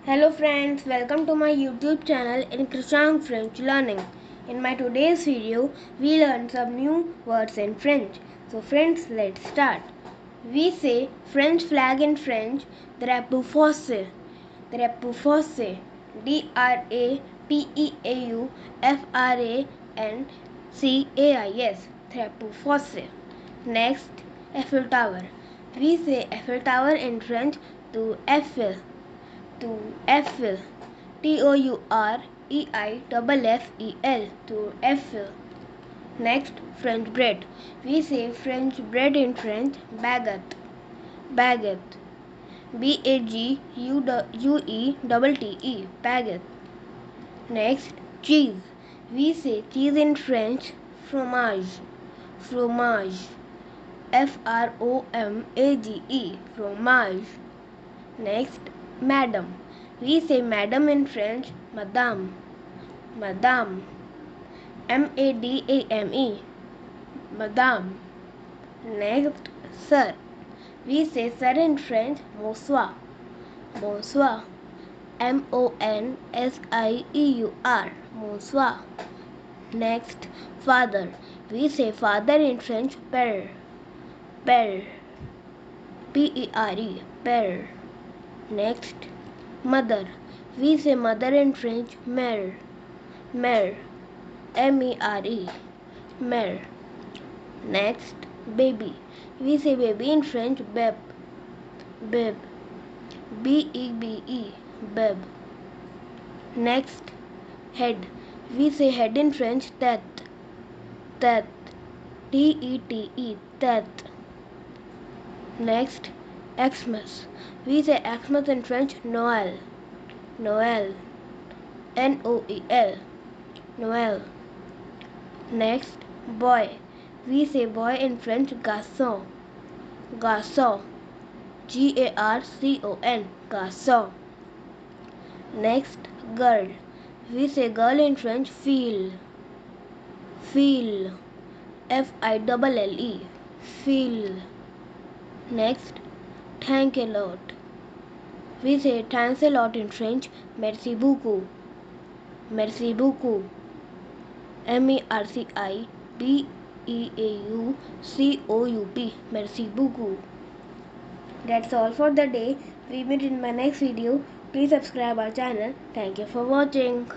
Hello friends, welcome to my YouTube channel in Krishang French Learning. In my today's video, we learn some new words in French. So friends, let's start. We say French flag in French, drapeau français. Drapeau français. D-R-A-P-E-A-U-F-R-A-N-C-A-I-S. Drapeau français. Next, Eiffel Tower. We say Eiffel Tower in French to Eiffel. To Eiffel. T-O-U-R-E-I-F-F-E-L. To Eiffel. Next, French bread. We say French bread in French, baguette. Baguette. B-A-G-U-E-T-T-E. Baguette. Next, cheese. We say cheese in French, fromage. Fromage. F-R-O-M-A-G-E. Fromage. Next, madam. We say madam in French, madame. Madame. M-A-D-A-M-E. Madame. Next, sir. We say sir in French, bonsoir. Bonsoir. M-O-N-S-I-E-U-R. Bonsoir. Next, father. We say father in French, père. Père. P-E-R-E. Père. Next, mother. We say mother in French, mère. Mère. M-E-R-E. Mère. Next, baby. We say baby in French, bebe. Bebe. B-E-B-E. Bebe. Next, head. We say head in French, tête. Tête. T-E-T-E. Tête. Next, Xmas. We say Xmas in French, Noël. Noël. N-O-E-L. Noël. Next, boy. We say boy in French, garçon. Garçon. G-A-R-C-O-N. Garçon. Next, girl. We say girl in French, fille. Fille. F-I-L-L-E. Fille. Next, thank a lot. We say thanks a lot in French, merci beaucoup. Merci beaucoup. M-E-R-C-I-B-E-A-U-C-O-U-P. Merci beaucoup. That's all for the day. We meet in my next video. Please subscribe our channel. Thank you for watching.